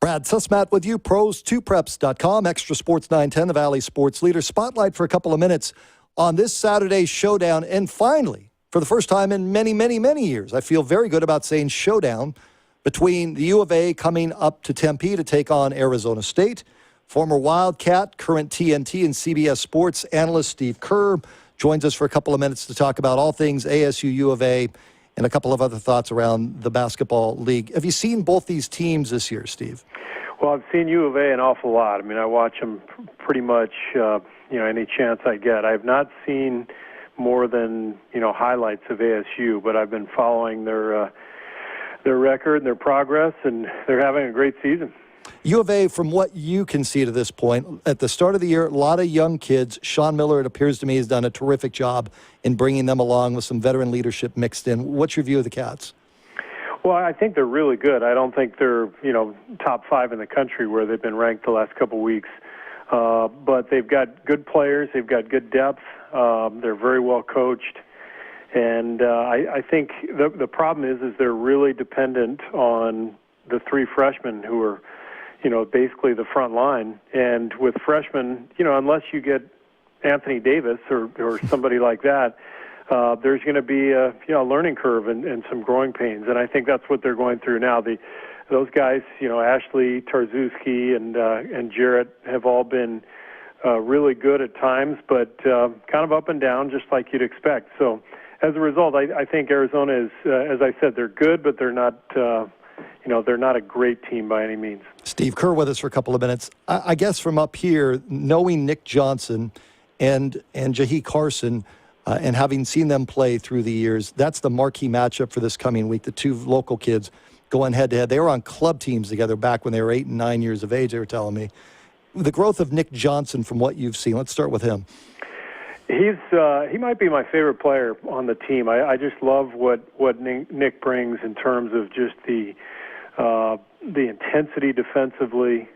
Brad Sussmat with you, pros2preps.com, Extra Sports 910, the Valley Sports Leader. Spotlight for a couple of minutes on this Saturday's showdown. And finally, for the first time in many, many, many years, I feel very good about saying showdown between the U of A coming up to Tempe to take on Arizona State. Former Wildcat, current TNT and CBS Sports analyst Steve Kerr joins us for a couple of minutes to talk about all things ASU, U of A, and a couple of other thoughts around the basketball league. Have you seen both these teams this year, Steve? Well, I've seen U of A an awful lot. I mean, I watch them pretty much, any chance I get. I've not seen more than, highlights of ASU, but I've been following their record and their progress, and they're having a great season. U of A, from what you can see to this point, at the start of the year, a lot of young kids. Sean Miller, it appears to me, has done a terrific job in bringing them along with some veteran leadership mixed in. What's your view of the Cats? Well, I think they're really good. I don't think they're, top 5 in the country where they've been ranked the last couple of weeks. But they've got good players. They've got good depth. They're very well coached. And I think the problem is they're really dependent on the 3 freshmen who are, basically the front line. And with freshmen, unless you get Anthony Davis or somebody like that, there's going to be a learning curve and some growing pains. And I think that's what they're going through now. Those guys, Ashley, Tarzewski, and Jarrett have all been really good at times, but kind of up and down, just like you'd expect. So as a result, I think Arizona is, as I said, they're good, but they're not, they're not a great team by any means. Steve Kerr with us for a couple of minutes. I guess from up here, knowing Nick Johnson and Jahi Carson, and having seen them play through the years, that's the marquee matchup for this coming week. The 2 local kids going head-to-head. They were on club teams together back when they were 8 and 9 years of age, they were telling me. The growth of Nick Johnson from what you've seen, let's start with him. He might be my favorite player on the team. I just love what Nick brings in terms of just the intensity defensively.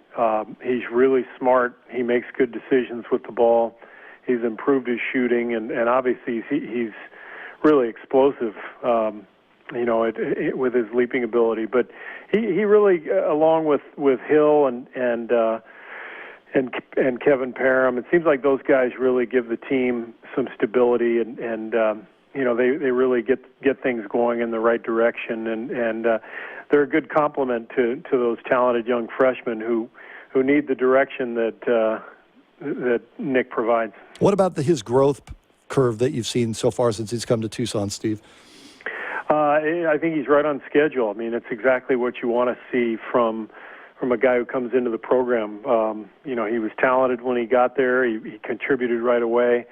He's really smart. He makes good decisions with the ball. He's improved his shooting, and obviously he's really explosive, with his leaping ability. But he really, along with Hill and Kevin Parham, it seems like those guys really give the team some stability, and they really get things going in the right direction, and they're a good complement to those talented young freshmen who need the direction that Nick provides. What about his growth curve that you've seen so far since he's come to Tucson, Steve? I think he's right on schedule. I mean, it's exactly what you want to see from a guy who comes into the program. He was talented when he got there. He contributed right away.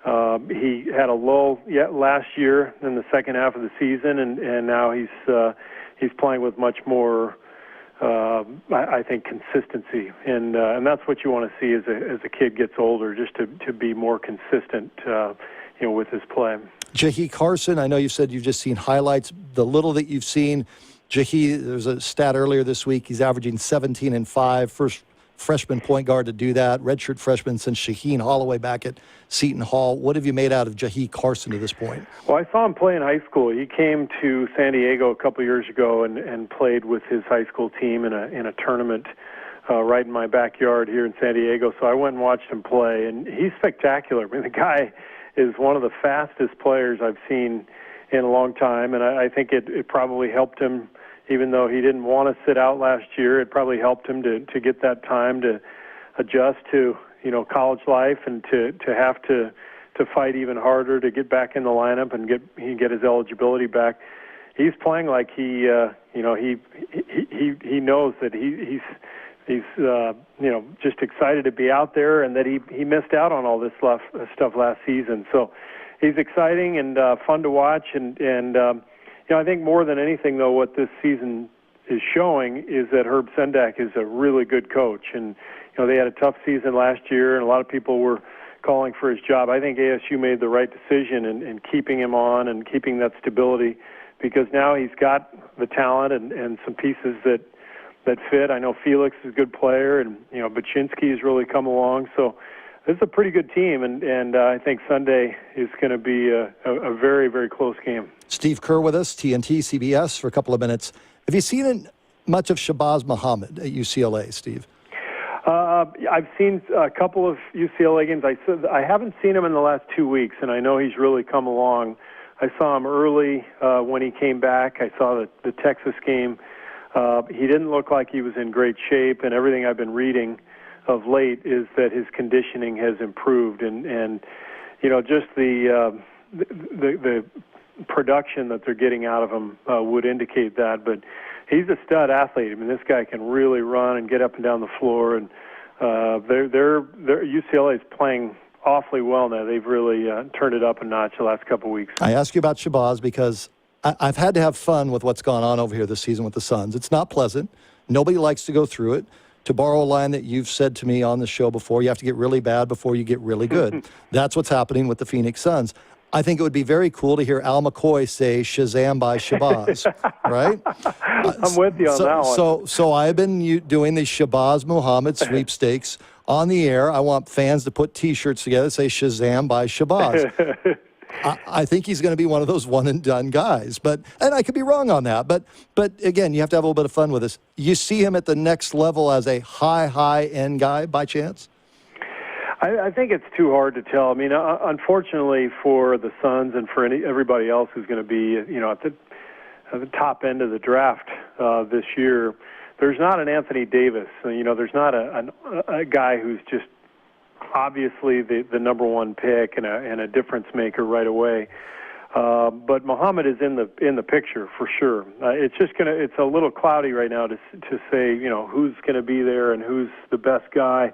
He had a lull last year in the second half of the season, and now he's playing with much more, I think, consistency. And that's what you want to see as a kid gets older, just to be more consistent, with his play. Jahi Carson, I know you said you've just seen highlights. The little that you've seen, Jahi, there's a stat earlier this week, he's averaging 17 and 5, first freshman point guard to do that, redshirt freshman since Shaheen Holloway back at Seton Hall. What have you made out of Jahi Carson to this point? Well, I saw him play in high school. He came to San Diego a couple years ago and played with his high school team in a tournament right in my backyard here in San Diego. So I went and watched him play, and he's spectacular. I mean, the guy is one of the fastest players I've seen in a long time, and I think it probably helped him. Even though he didn't want to sit out last year, it probably helped him to get that time to adjust to, college life, and to have to fight even harder to get back in the lineup and get his eligibility back. He's playing like he knows that he's just excited to be out there, and that he missed out on all this stuff last season. So he's exciting and fun to watch, and I think more than anything, though, what this season is showing is that Herb Sendak is a really good coach. And, they had a tough season last year, and a lot of people were calling for his job. I think ASU made the right decision in keeping him on and keeping that stability, because now he's got the talent and some pieces that fit. I know Felix is a good player, and, Baczynski has really come along. So this is a pretty good team, and I think Sunday is going to be a very, very close game. Steve Kerr with us, TNT, CBS, for a couple of minutes. Have you seen much of Shabazz Muhammad at UCLA, Steve? I've seen a couple of UCLA games. I haven't seen him in the last 2 weeks, and I know he's really come along. I saw him early when he came back. I saw the Texas game. He didn't look like he was in great shape, and everything I've been reading of late is that his conditioning has improved, and just the production that they're getting out of him would indicate that. But he's a stud athlete. I mean, this guy can really run and get up and down the floor, and UCLA is playing awfully well now. They've really turned it up a notch the last couple of weeks. I ask you about Shabazz because I've had to have fun with what's gone on over here this season with the Suns. It's not pleasant. Nobody likes to go through it. To borrow a line that you've said to me on the show before, you have to get really bad before you get really good. That's what's happening with the Phoenix Suns. I think it would be very cool to hear Al McCoy say Shazam by Shabazz, right? I'm with you on that one. So I've been doing the Shabazz Muhammad sweepstakes on the air. I want fans to put T-shirts together that say Shazam by Shabazz. I think he's going to be one of those one-and-done guys. And I could be wrong on that. But again, you have to have a little bit of fun with this. You see him at the next level as a high-end guy by chance? I think it's too hard to tell. I mean, unfortunately for the Suns and for everybody else who's going to be, at the top end of the draft this year, there's not an Anthony Davis. There's not a guy who's just obviously the number one pick and a difference maker right away. But Muhammad is in the picture for sure. It's a little cloudy right now to say, who's going to be there and who's the best guy.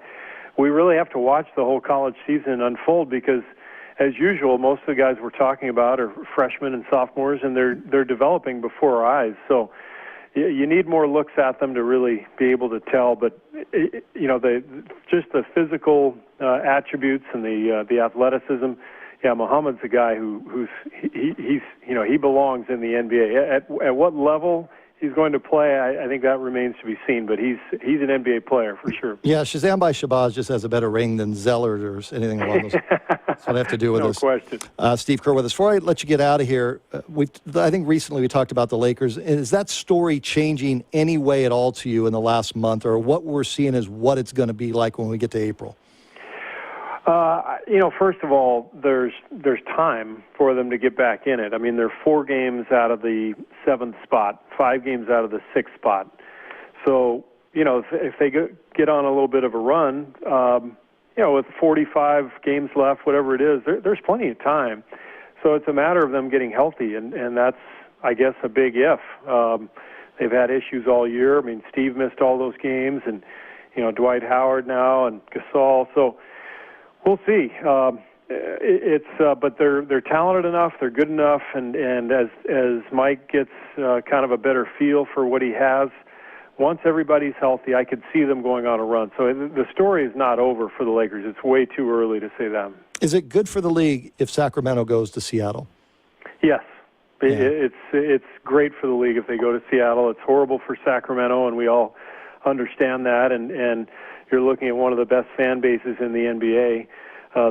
We really have to watch the whole college season unfold because, as usual, most of the guys we're talking about are freshmen and sophomores, and they're developing before our eyes. So you need more looks at them to really be able to tell. But just the physical attributes and the athleticism. Yeah, Muhammad's a guy he belongs in the NBA. At what level he's going to play, I think that remains to be seen, but he's an NBA player for sure. Yeah, Shazam by Shabazz just has a better ring than Zellert or anything along those. That's what I have to do with this. No question. Steve Kerr with us. Before I let you get out of here, I think recently we talked about the Lakers. Is that story changing any way at all to you in the last month, or what we're seeing is what it's going to be like when we get to April? First of all, there's time for them to get back in it. I mean, they're 4 games out of the 7th spot, 5 games out of the 6th spot. So, if they get on a little bit of a run, with 45 games left, whatever it is, there's plenty of time. So it's a matter of them getting healthy, and that's, I guess, a big if. They've had issues all year. I mean, Steve missed all those games, and, Dwight Howard now and Gasol. So we'll see. But they're talented enough, they're good enough, and as Mike gets kind of a better feel for what he has, once everybody's healthy, I could see them going on a run. So the story is not over for the Lakers. It's way too early to say that. Is it good for the league if Sacramento goes to Seattle? Yes. Yeah. It's great for the league if they go to Seattle. It's horrible for Sacramento, and we all understand that, and you're looking at one of the best fan bases in the NBA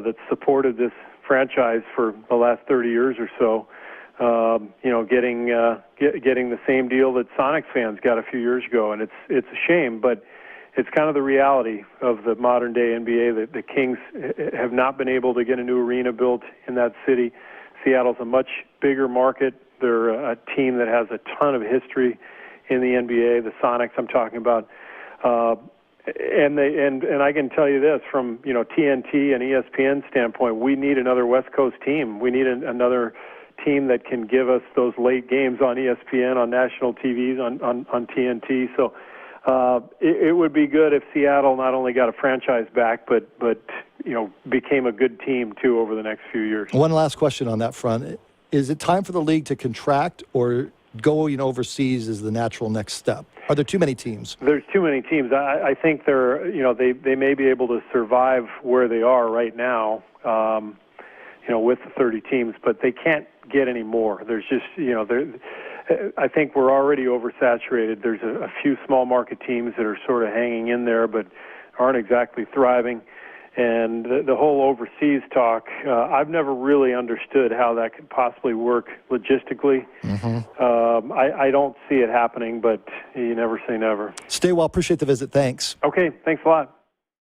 that's supported this franchise for the last 30 years or so. Getting the same deal that Sonics fans got a few years ago, and it's a shame, but it's kind of the reality of the modern day NBA that the Kings have not been able to get a new arena built in that city. Seattle's a much bigger market. They're a team that has a ton of history in the NBA. The Sonics I'm talking about. And I can tell you this from TNT and ESPN standpoint, we need another West Coast team. We need another team that can give us those late games on ESPN, on national TVs, on TNT. So it would be good if Seattle not only got a franchise back, but became a good team too over the next few years. One last question on that front: is it time for the league to contract, or going overseas is the natural next step? Are there too many teams? There's too many teams. I think they may be able to survive where they are right now, with the 30 teams, but they can't get any more. There's just, I think we're already oversaturated. There's a few small market teams that are sort of hanging in there, but aren't exactly thriving. And the whole overseas talk, I've never really understood how that could possibly work logistically. I don't see it happening, but you never say never. Stay well. Appreciate the visit. Thanks. Okay, thanks a lot.